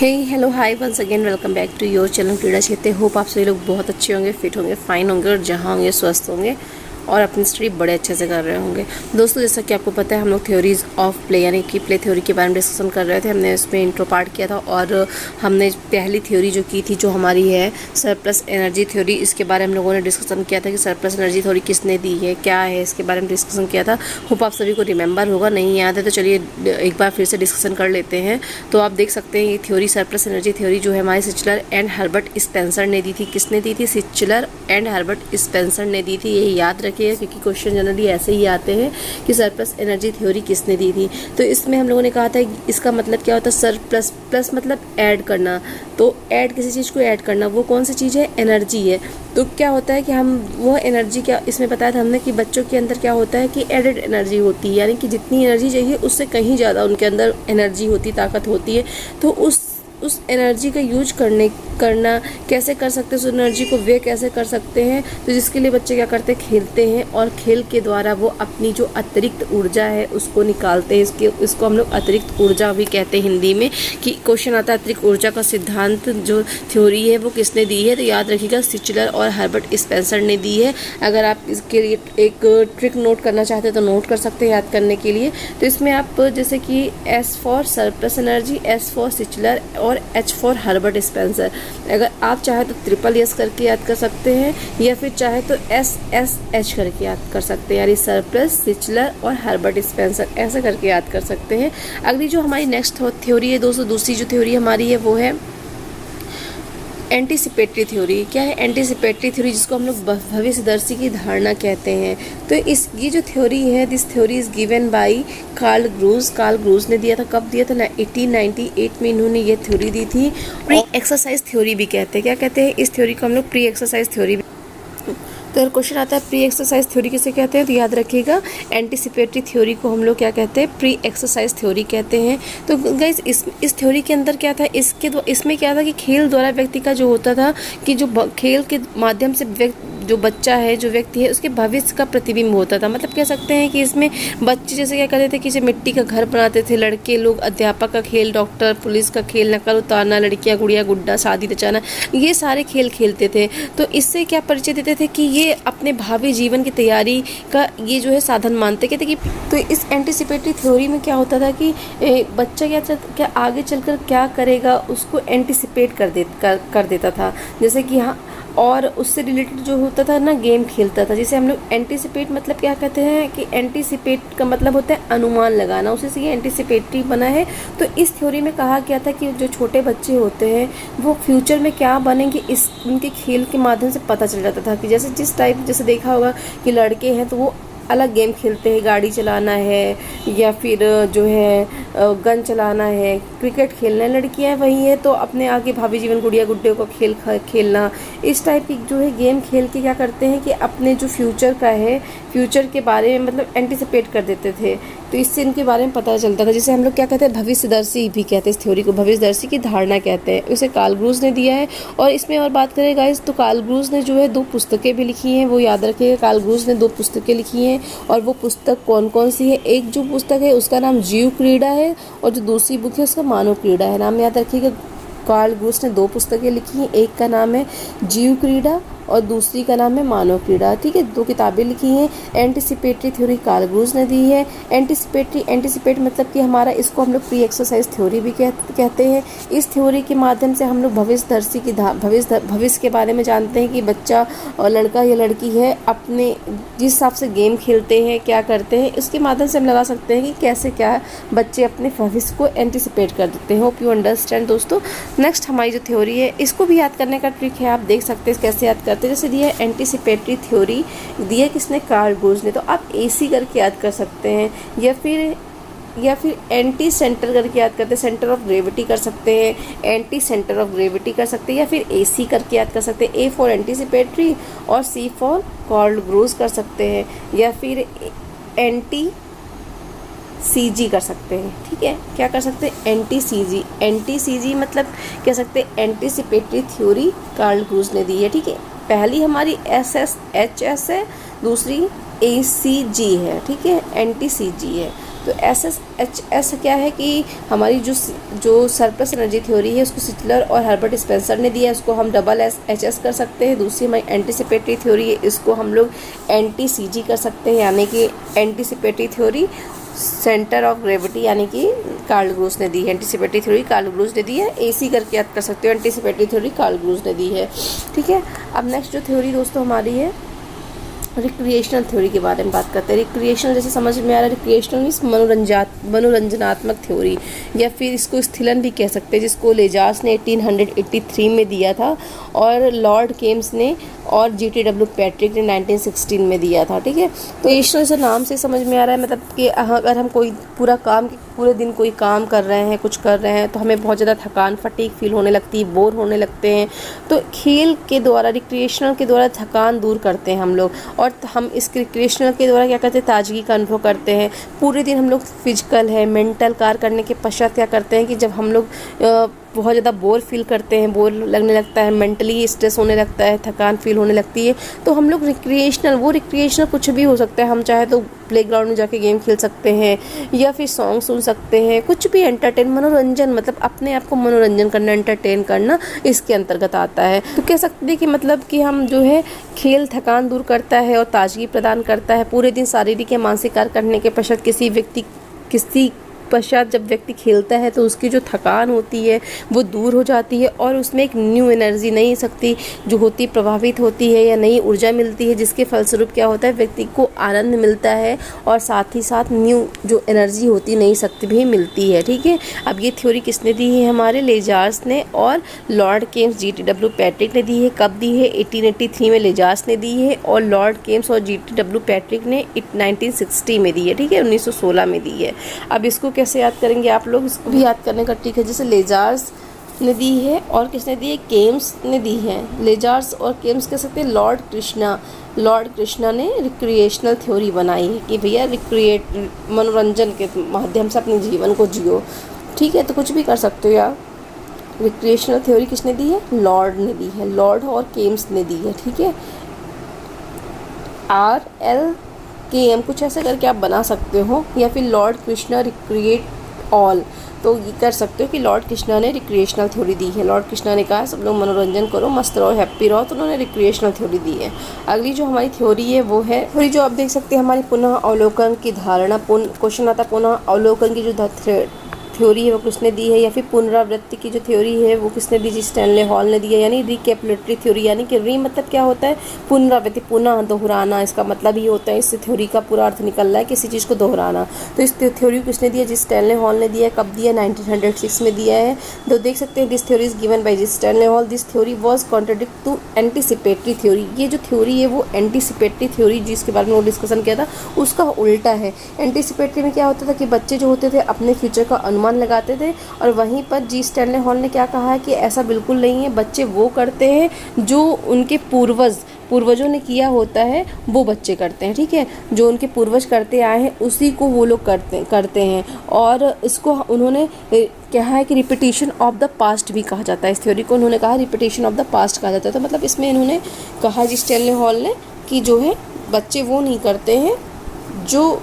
Hey hello hi once again welcome back to your channel Krida Kshetra. Hope आप सभी लोग बहुत अच्छे होंगे, फिट होंगे, फाइन होंगे और जहाँ होंगे स्वस्थ होंगे और अपनी स्टडी बड़े अच्छे से कर रहे होंगे। दोस्तों, जैसा कि आपको पता है, हम लोग थ्योरीज ऑफ प्ले यानी कि प्ले थ्योरी के बारे में डिस्कशन कर रहे थे। हमने उसमें इंट्रो पार्ट किया था और हमने पहली थ्योरी जो की थी, जो हमारी है सरप्लस एनर्जी थ्योरी, इसके बारे में हम लोगों ने डिस्कशन किया था कि सरप्लस एनर्जी थ्योरी किसने दी है, क्या है, इसके बारे में डिस्कशन किया था। होप आप सभी को रिमेंबर होगा, नहीं याद है तो चलिए एक बार फिर से डिस्कशन कर लेते हैं। तो आप देख सकते हैं ये थ्योरी सरप्लस एनर्जी थ्योरी जो है हमारे सिचलर एंड हर्बर्ट स्पेंसर ने दी थी। किसने दी थी? सिचलर एंड हर्बर्ट स्पेंसर ने दी थी। ये याद रखिएगा क्योंकि क्वेश्चन जनरली ऐसे ही आते हैं कि सरप्लस एनर्जी थ्योरी किसने दी थी। तो इसमें हम लोगों ने कहा था इसका मतलब क्या होता है, सरप्लस प्लस मतलब ऐड करना। तो ऐड किसी चीज़ को ऐड करना, वो कौन सी चीज़ है? एनर्जी है। तो क्या होता है कि हम वो एनर्जी, क्या इसमें बताया था हमने कि बच्चों के अंदर क्या होता है कि एडेड एनर्जी होती है, यानी कि जितनी एनर्जी चाहिए उससे कहीं ज़्यादा उनके अंदर एनर्जी होती, ताकत होती है। तो उस एनर्जी का यूज करना कैसे कर सकते हैं, उस एनर्जी को वे कैसे कर सकते हैं? तो जिसके लिए बच्चे क्या करते हैं, खेलते हैं और खेल के द्वारा वो अपनी जो अतिरिक्त ऊर्जा है उसको निकालते हैं। इसको हम लोग अतिरिक्त ऊर्जा भी कहते हैं हिंदी में। कि क्वेश्चन आता है अतिरिक्त ऊर्जा का सिद्धांत जो थ्योरी है वो किसने दी है? तो याद रखिएगा सिचलर और हर्बर्ट स्पेंसर ने दी है। अगर आप इसके लिए एक ट्रिक नोट करना चाहते हैं तो नोट कर सकते हैं याद करने के लिए। तो इसमें आप जैसे कि S for surplus energy, S for Schiller और एच फॉर हर्बर्ट स्पेंसर। अगर आप चाहे तो ट्रिपल एस करके याद कर सकते हैं या फिर चाहे तो एस एस एच करके याद कर सकते हैं, यानी सरप्लस, सिचलर और हर्बर्ट स्पेंसर ऐसे करके याद कर सकते हैं। अगली जो हमारी नेक्स्ट थ्योरी है दोस्तों, दूसरी जो थ्योरी हमारी है वो है एंटीसिपेटरी थ्योरी। क्या है एंटीसिपेटरी थ्योरी? जिसको हम लोग भविष्यदर्शी की धारणा कहते हैं। तो ये जो थ्योरी है, this theory is given by Karl Groos. Karl Groos ने दिया था। कब दिया था? 1898 में इन्होंने ये थ्योरी दी थी। प्री एक्सरसाइज थ्योरी भी कहते हैं। क्या कहते हैं इस थ्योरी को? हम लोग प्री एक्सरसाइज थ्योरी। तो क्वेश्चन आता है प्री एक्सरसाइज थ्योरी किसे कहते हैं? तो याद रखिएगा एंटीसिपेटरी थ्योरी को हम लोग क्या कहते हैं? प्री एक्सरसाइज थ्योरी कहते हैं। तो गाइस इस थ्योरी के अंदर क्या था, इसमें क्या था कि खेल द्वारा व्यक्ति का जो होता था कि जो खेल के माध्यम से जो बच्चा है, जो व्यक्ति है, उसके भविष्य का प्रतिबिंब होता था। मतलब कह सकते हैं कि इसमें बच्चे जैसे क्या करते थे कि जैसे मिट्टी का घर बनाते थे, लड़के लोग अध्यापक का खेल, डॉक्टर पुलिस का खेल, नकल उतारना, लड़कियां गुड़िया गुड्डा, शादी रचाना, ये सारे खेल खेलते थे। तो इससे क्या परिचय देते थे कि ये अपने भावी जीवन की तैयारी का ये जो है साधन मानते कहते कि। तो इस एंटीसिपेटरी थ्योरी में क्या होता था कि बच्चा क्या आगे चलकर क्या करेगा उसको एंटीसिपेट कर देता था। जैसे कि हाँ, और उससे रिलेटेड जो होता था ना, गेम खेलता था। जिसे हम लोग एंटीसिपेट मतलब क्या कहते हैं कि एंटीसिपेट का मतलब होता है अनुमान लगाना, उसी से ये एंटीसिपेटरी बना है। तो इस थ्योरी में कहा गया था कि जो छोटे बच्चे होते हैं वो फ्यूचर में क्या बनेंगे, इस उनके खेल के माध्यम से पता चल जाता था। कि जैसे देखा होगा कि लड़के हैं तो वो अलग गेम खेलते हैं, गाड़ी चलाना है या फिर जो है गन चलाना है, क्रिकेट खेलना है। लड़कियां वही है तो अपने आगे भावी जीवन गुड़िया गुड्डे को खेलना, इस टाइप की जो है गेम खेल के क्या करते हैं कि अपने जो फ्यूचर का है, फ्यूचर के बारे में मतलब एंटीसिपेट कर देते थे। तो इससे इनके बारे में पता चलता था। जिसे हम लोग क्या कहते हैं, भविष्यदर्शी भी कहते हैं। इस थ्योरी को भविष्यदर्शी की धारणा कहते हैं। इसे कार्ल ग्रूज ने दिया है। और इसमें और बात करें गाइस तो कार्ल ग्रूज ने जो है 2 पुस्तकें भी लिखी हैं, वो याद रखिएगा। कार्ल ग्रूज ने 2 पुस्तकें लिखी हैं। और वो पुस्तक कौन कौन सी है? एक जो पुस्तक है उसका नाम जीव क्रीड़ा है और जो दूसरी बुक है उसका मानव क्रीड़ा है। नाम याद रखिएगा। कार्ल ग्रूज ने 2 पुस्तकें लिखी हैं, एक का नाम है जीव क्रीड़ा और दूसरी का नाम है मानव क्रीड़ा। ठीक है, 2 किताबें लिखी हैं। एंटीसिपेटरी थ्योरी कार्ल ग्रूज ने दी है। एंटीसिपेट मतलब कि हमारा, इसको हम लोग प्री एक्सरसाइज थ्योरी भी कहते हैं। इस थ्योरी के माध्यम से हम लोग भविष्यदर्शी की भविष्य के बारे में जानते हैं कि बच्चा और लड़का या लड़की है अपने जिस हिसाब से गेम खेलते हैं, क्या करते हैं, इसके माध्यम से हम लगा सकते हैं कि कैसे क्या बच्चे अपने भविष्य को एंटीसिपेट कर देते हैं। होप यू अंडरस्टैंड दोस्तों। नेक्स्ट हमारी जो थ्योरी है इसको भी याद करने का ट्रिक है, आप देख सकते हैं कैसे याद करते हैं। जैसे दिया है एंटीसिपेटरी थ्योरी, दिया किसने? कार्ल ग्रूज ने। तो आप एसी करके याद कर सकते हैं या फिर एंटी सेंटर करके याद करते हैं, सेंटर ऑफ ग्रेविटी कर सकते हैं, एंटी सेंटर ऑफ ग्रेविटी कर सकते हैं, या फिर एसी करके याद कर सकते हैं। ए फॉर एंटीसिपेटरी और सी फॉर कार्ल ग्रूज कर सकते हैं, या फिर एंटी सीजी कर सकते हैं। ठीक है, क्या कर सकते हैं? एंटी सीजी मतलब कह सकते हैं एंटीसिपेटरी थ्योरी कार्ल ग्रूज ने दी है। ठीक है, पहली हमारी SSHS है, दूसरी ACG है। ठीक है, एंटी सीजी है। तो एस क्या है कि हमारी जो सरप्लस एनर्जी थ्योरी है उसको सिटलर और हर्बर्ट स्पेंसर ने दिया है, उसको हम डबल एस कर सकते हैं। दूसरी हमारी एंटीसिपेटरी थ्योरी है, इसको हम लोग NTCG कर सकते हैं, यानी कि anticipatory theory centre of gravity, यानी कि कार्ल ग्रूस ने दी है। एंटीसिपेटरी थ्योरी कार्ल ग्रूस ने दी है, AC करके याद कर सकते हो, एंटीसिपेटरी थ्योरी कार्ल ग्रूस ने दी है। ठीक है, अब नेक्स्ट जो थ्योरी दोस्तों हमारी है रिक्रिएशनल थ्योरी के बारे में बात करते हैं। रिक्रिएशनल जैसे समझ में आ रहा है, रिक्रिएशनल मीन्स मनोरंजनात्मक थ्योरी, या फिर इसको स्थिलन भी कह सकते हैं, जिसको लेजार्स ने 1883 में दिया था और लॉर्ड केम्स ने और GTW पैट्रिक ने 1916 में दिया था। ठीक है, तो रिक्रिएशनल से नाम से समझ में आ रहा है मतलब कि अगर हम कोई पूरे दिन कोई काम कर रहे हैं, कुछ कर रहे हैं, तो हमें बहुत ज़्यादा थकान फटीग फील होने लगती है, बोर होने लगते हैं, तो खेल के द्वारा रिक्रिएशनल के द्वारा थकान दूर करते हैं हम लोग, और हम इस रिक्रिएशनल के द्वारा क्या करते हैं, ताजगी का अनुभव करते हैं। पूरे दिन हम लोग फिजिकल है मेंटल कार्य करने के पश्चात क्या करते हैं कि जब हम लोग बहुत ज़्यादा बोर फील करते हैं, बोर लगने लगता है, मेंटली स्ट्रेस होने लगता है, थकान फील होने लगती है, तो हम लोग रिक्रिएशनल कुछ भी हो सकता है, हम चाहे तो प्लेग्राउंड में जाके गेम खेल सकते हैं, या फिर सॉन्ग सुन सकते हैं, कुछ भी मनोरंजन, मतलब अपने आप को मनोरंजन करना, एंटरटेन करना, इसके अंतर्गत आता है। तो कह सकते हैं कि मतलब कि हम जो है खेल थकान दूर करता है और ताजगी प्रदान करता है। पूरे दिन शारीरिक या मानसिक कार्य करने के पश्चात जब व्यक्ति खेलता है तो उसकी जो थकान होती है वो दूर हो जाती है, और उसमें एक न्यू एनर्जी, नई शक्ति जो होती प्रभावित होती है, या नई ऊर्जा मिलती है, जिसके फलस्वरूप क्या होता है, व्यक्ति को आनंद मिलता है और साथ ही साथ न्यू जो एनर्जी होती है, नई शक्ति भी मिलती है। ठीक है, अब ये थ्योरी किसने दी है, हमारे लेजार्स ने और लॉर्ड केम्स GTW पैट्रिक ने दी है। कब दी है, 1883 में लेजार्स ने दी है, और लॉर्ड केम्स और GTW पैट्रिक ने 1960 में दी है। ठीक है, 1916 में दी है। अब इसको कैसे याद करेंगे आप लोग, इसको भी याद करने का ट्रिक है। जैसे लेजार्स ने दी है और किसने दी है, केम्स ने दी है। लेजार्स और केम्स कह सकते हैं। लॉर्ड कृष्णा ने रिक्रिएशनल थ्योरी बनाई है कि भैया मनोरंजन के माध्यम से अपने जीवन को जियो। ठीक है, तो कुछ भी कर सकते हो यार। रिक्रिएशनल थ्योरी किसने दी है, लॉर्ड ने दी है, लॉर्ड और केम्स ने दी है। ठीक है, RLKM कुछ ऐसे करके आप बना सकते हो, या फिर लॉर्ड कृष्णा रिक्रिएट ऑल, तो ये कर सकते हो कि लॉर्ड कृष्णा ने रिक्रिएशनल थ्योरी दी है। लॉर्ड कृष्णा ने कहा सब लोग मनोरंजन करो, मस्त रहो, हैप्पी रहो, तो उन्होंने रिक्रिएशनल थ्योरी दी है। अगली जो हमारी थ्योरी है वो है थ्योरी जो आप देख सकते हैं हमारी पुनः अवलोकन की धारणा। क्वेश्चन आता पुनः अवलोकन की जो थ्योरी है वो किसने दी है, या फिर पुनरावृत्ति की जो थ्योरी है वो किसने दी, जी स्टैनले हॉल ने दी है। यानी रिकैपिटुलेटरी थ्योरी, यानी कि री मतलब क्या होता है, पुनरावृत्ति, पुनः दोहराना, इसका मतलब ही होता है, इस थ्योरी का पूरा अर्थ निकल रहा है किसी चीज़ को दोहराना। तो इस थ्योरी को किसने दिया, जी स्टैनले हॉल ने दिया है। कब दिया, 1906 में दिया है। तो देख सकते हैं this theory is given by G Stanley Hall. This theory was contradict to anticipatory theory. ये जो थ्योरी है वो एंटीसिपेटरी थ्योरी जिसके बारे में वो डिस्कशन किया था उसका उल्टा है। एंटीसिपेटरी में क्या होता था कि बच्चे जो होते थे अपने फ्यूचर का अनुमान लगाते थे, और वहीं पर जी स्टैनले हॉल ने क्या कहा है कि ऐसा बिल्कुल नहीं है, बच्चे वो करते हैं जो उनके पूर्वजों ने किया होता है, वो बच्चे करते हैं। ठीक है, जो उनके पूर्वज करते आए हैं उसी को वो लोग करते हैं। और इसको उन्होंने कहा है कि रिपीटिशन ऑफ द पास्ट भी कहा जाता है। इस थ्योरी को उन्होंने कहा रिपीटिशन ऑफ द पास्ट कहा जाता है। तो मतलब इसमें इन्होंने कहा जी स्टैनले हॉल ने कि जो है बच्चे वो नहीं करते हैं जो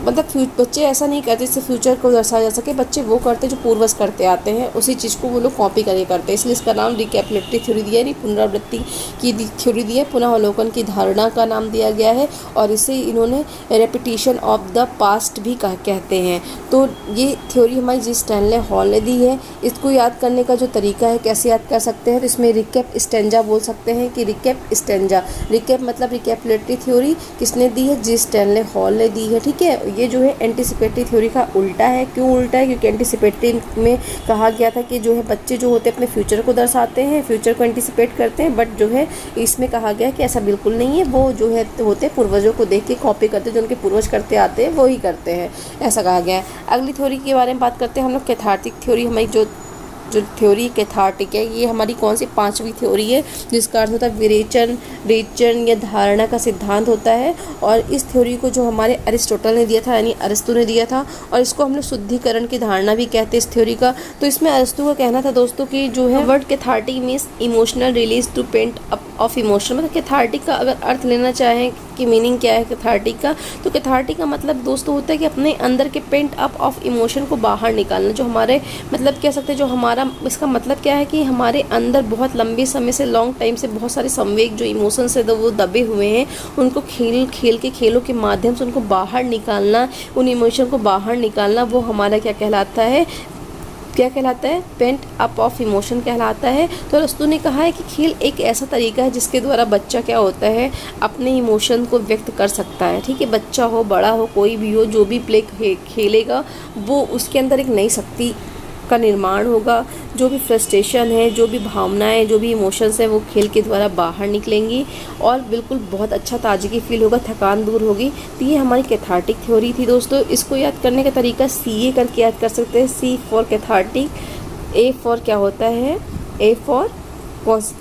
मतलब बच्चे ऐसा नहीं करते जिससे फ्यूचर को दर्शाया जा सके, बच्चे वो करते जो पूर्वज करते आते हैं, उसी चीज़ को वो लोग कॉपी करके करते हैं। इसलिए इसका नाम रिकैपिटुलेटरी थ्योरी दिया है, नहीं पुनरावृत्ति की थ्योरी दी है, पुनः अवलोकन की धारणा का नाम दिया गया है, और इसे इन्होंने रेपिटेशन ऑफ द पास्ट भी कहते हैं। तो ये थ्योरी हमारी जी स्टैनले हॉल ने दी है। इसको याद करने का जो तरीका है, कैसे याद कर सकते हैं, तो इसमें रिकैप स्टेंजा बोल सकते हैं कि रिकैप स्टेंजा। रिकैप मतलब रिकैपिटुलेटरी थ्योरी किसने दी है, जी स्टैनले हॉल ने दी है। ठीक है, ये जो है एंटीसिपेटरी थ्योरी का उल्टा है। क्यों उल्टा है, क्योंकि एंटीसिपेटरी में कहा गया था कि जो है बच्चे जो होते हैं अपने फ्यूचर को दर्शाते हैं, फ्यूचर को एंटीसिपेट करते हैं, बट जो है इसमें कहा गया कि ऐसा बिल्कुल नहीं है, वो जो है होते पूर्वजों को देख के कॉपी करते हैं, जो उनके पूर्वज करते आते हैं वो ही करते हैं, ऐसा कहा गया है। अगली थ्योरी के बारे में बात करते हैं हम लोग, कैथार्टिक थ्योरी। हमारी जो थ्योरी कैथार्टिक है, ये हमारी कौन सी 5वीं थ्योरी है, जिसका अर्थ होता है विरेचन या धारणा का सिद्धांत होता है। और इस थ्योरी को जो हमारे अरिस्टोटल ने दिया था, यानी अरिस्तु ने दिया था, और इसको हम लोग शुद्धिकरण की धारणा भी कहते हैं इस थ्योरी का। तो इसमें अरिस्तु का कहना था दोस्तों कि जो है word cathartic means emotional release to pent up of emotion. मतलब कैथार्टिक का अगर अर्थ लेना चाहें की मीनिंग क्या है कैथार्टिक का? तो कैथार्टिक का मतलब दोस्तों होता है कि अपने अंदर के पेंट अप ऑफ इमोशन को बाहर निकालना, जो हमारे मतलब कह सकते हैं जो हमारा, इसका मतलब क्या है कि हमारे अंदर बहुत लंबे समय से, लॉन्ग टाइम से बहुत सारे संवेग जो इमोशंस है वो दबे हुए हैं, उनको खेलों के माध्यम से उनको बाहर निकालना, उन इमोशन को बाहर निकालना, वो हमारा क्या कहलाता है, पेंट अप ऑफ इमोशन कहलाता है। तो अरस्तू ने कहा है कि खेल एक ऐसा तरीका है जिसके द्वारा बच्चा क्या होता है, अपने इमोशन को व्यक्त कर सकता है। ठीक है, बच्चा हो, बड़ा हो, कोई भी हो, जो भी खेलेगा वो उसके अंदर एक नई शक्ति का निर्माण होगा। जो भी फ्रस्ट्रेशन है, जो भी भावनाएं, जो भी इमोशंस है वो खेल के द्वारा बाहर निकलेंगी और बिल्कुल बहुत अच्छा ताजगी फील होगा, थकान दूर होगी। तो ये हमारी कैथार्टिक थ्योरी थी दोस्तों। इसको याद करने का तरीका CA करके याद कर सकते हैं। C for cathartic, A for क्या होता है, A for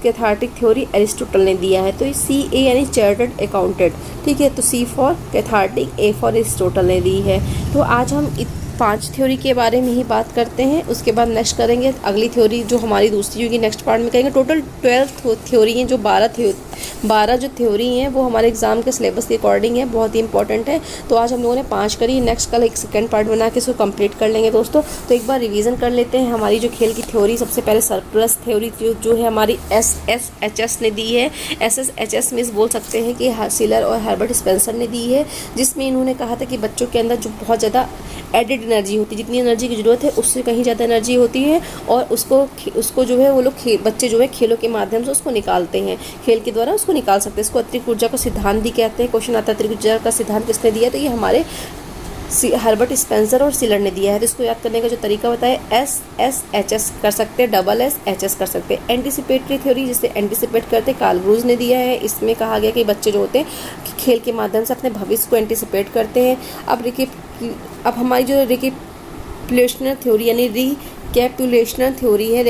cathartic theory Aristotle ने दिया है। तो ये CA यानी चार्टर्ड अकाउंटेंट। ठीक है, तो C for cathartic, A for Aristotle ने दी है। तो आज हम 5 थ्योरी के बारे में ही बात करते हैं, उसके बाद नेक्स्ट करेंगे अगली थ्योरी जो हमारी दूसरी होगी, नेक्स्ट पार्ट में करेंगे। टोटल 12 थ्योरी हैं, जो 12 जो थ्योरी हैं वो हमारे एग्जाम के सिलेबस के अकॉर्डिंग है, बहुत ही इंपॉर्टेंट है। तो आज हम लोगों ने 5 करी, नेक्स्ट कल एक सेकंड पार्ट बना के इसको कंप्लीट कर लेंगे दोस्तों। तो एक बार रिवीजन कर लेते हैं हमारी जो खेल की थ्योरी। सबसे पहले सरप्लस थ्योरी जो है हमारी SSHS ने दी है। SSHS में बोल सकते हैं कि सिलर और हर्बर्ट स्पेंसर ने दी है, जिसमें इन्होंने कहा था कि बच्चों के अंदर जो बहुत ज़्यादा एडिड एनर्जी होती है, जितनी एनर्जी की ज़रूरत है उससे कहीं ज़्यादा एनर्जी होती है, और उसको जो है वो लोग बच्चे जो है खेलों के माध्यम से उसको निकालते हैं, खेल के द्वारा उसको निकाल सकते हैं। इसको अतिरिक्त ऊर्जा का सिद्धांत भी कहते हैं। क्वेश्चन आता है अतिरिक्त ऊर्जा का सिद्धांत किसने दिया? तो ये हमारे हर्बर्ट स्पेंसर और सिलर ने दिया है। तो इसको याद करने का जो तरीका बताया, SSHS कर सकते हैं, SSHS कर सकते हैं। एंटीसिपेटरी थ्योरी जिसे एंटीसिपेट करते कार्ल रूज ने दिया है। इसमें कहा गया कि बच्चे जो होते हैं खेल के माध्यम से अपने भविष्य को एंटीसिपेट करते हैं। अब हमारी जो रिकैपुलेशनल थ्योरी यानी रिकैपुलेशनल थ्योरी है,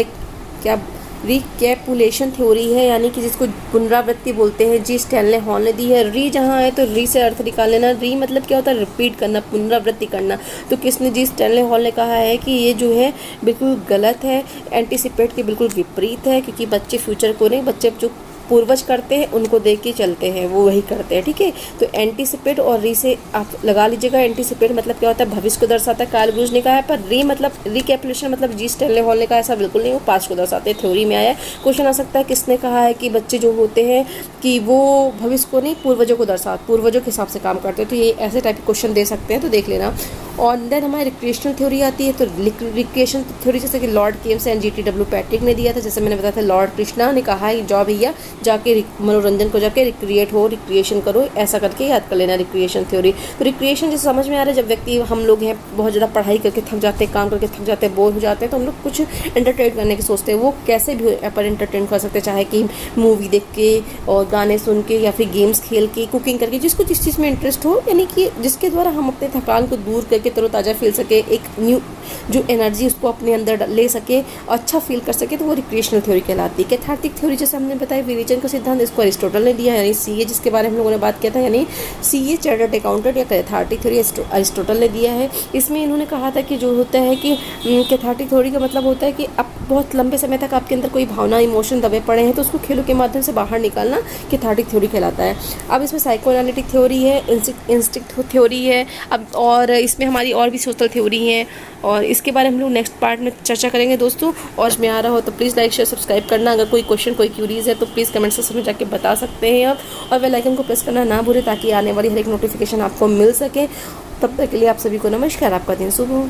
रिकैपुलेशन थ्योरी है, यानी कि जिसको पुनरावृत्ति बोलते हैं, जी स्टैनले हॉल ने दी है। री जहाँ है तो री से अर्थ निकाल लेना। री मतलब क्या होता है? रिपीट करना, पुनरावृत्ति करना। तो किसने? जी स्टैनले हॉल ने कहा है कि ये जो है बिल्कुल गलत है, एंटीसिपेट के बिल्कुल विपरीत है, क्योंकि बच्चे फ्यूचर को नहीं, बच्चे जो पूर्वज करते हैं उनको देख के चलते हैं, वो वही करते हैं। ठीक है, तो एंटीसिपेट और री से आप लगा लीजिएगा। एंटीसिपेट मतलब क्या होता है? भविष्य को दर्शाता है, कार्ल रूज ने कहा है। पर री मतलब रिकैपुलेशन मतलब जी स्टैनले हॉल ने कहा ऐसा बिल्कुल नहीं, वो पास्ट को दर्शाते हैं, थ्योरी में आया है। क्वेश्चन आ सकता है किसने कहा है कि बच्चे जो होते हैं कि वो भविष्य को नहीं पूर्वजों को दर्शाते, पूर्वजों के हिसाब से काम करते हैं। तो ये ऐसे टाइप के क्वेश्चन दे सकते हैं, तो देख लेना। और देन हमारी रिक्रिएशनल थ्योरी आती है। तो रिक्रिएशन थ्योरी जैसे कि Lord Kemps and GTW Patrick ने दिया था, जैसे मैंने बताया था लॉर्ड कृष्णा ने कहा है जाओ भैया जाके मनोरंजन को जाके रिक्रिएशन करो, ऐसा करके याद कर लेना रिक्रिएशन थ्योरी। तो रिक्रिएशन जैसे समझ में आ रहा है, जब व्यक्ति हम लोग हैं बहुत ज़्यादा पढ़ाई करके थक जाते हैं, काम करके थक जाते हैं, बोर हो जाते हैं, तो हम लोग कुछ एंटरटेन करने की सोचते हैं। वो कैसे भी पर एंटरटेन कर सकते हैं, चाहे कि मूवी देख के और गाने सुन के या फिर गेम्स खेल के, कुकिंग करके, जिसको जिस चीज़ में इंटरेस्ट हो, यानी कि जिसके द्वारा हम अपने थकान को दूर करके तरोताज़ा फील सके, एक न्यू जो एनर्जी उसको अपने अंदर ले सके, अच्छा फील कर सके, तो वो रिक्रिएशनल थ्योरी कहलाती है। कैथार्टिक थ्योरी जैसे हमने बताया विवेचन का सिद्धांत, इसको अरिस्टोटल ने दिया, यानी CA जिसके बारे में हम लोगों ने बात किया था, यानी CA चार्टर्ड अकाउंटेंट या कैथार्टिक थ्योरी अरिस्टोटल ने दिया है। इसमें इन्होंने कहा था कि जो होता है कि कैथार्टिक थ्योरी का मतलब होता है कि अब बहुत लंबे समय तक आपके अंदर कोई भावना, इमोशन दबे पड़े हैं, तो उसको खेलों के माध्यम से बाहर निकालना कैथार्टिक थ्योरी कहलाता है। अब इसमें साइको एनालिटिक थ्योरी है, इंस्टिंक्ट थ्योरी है, अब और इसमें हमारी और भी सोशल थ्योरी है, और इसके बारे में हम लोग नेक्स्ट पार्ट में चर्चा करेंगे दोस्तों। और इसमें आ रहा हो तो प्लीज़ लाइक शेयर सब्सक्राइब करना। अगर कोई क्वेश्चन, कोई क्यूरीज है तो प्लीज़ कमेंट सेक्शन में जाके बता सकते हैं आप, और बेल आइकन को प्रेस करना ना भूलें ताकि आने वाली हर एक नोटिफिकेशन आपको मिल सके। तब तक के लिए आप सभी को नमस्कार, आपका दिन शुभ हो।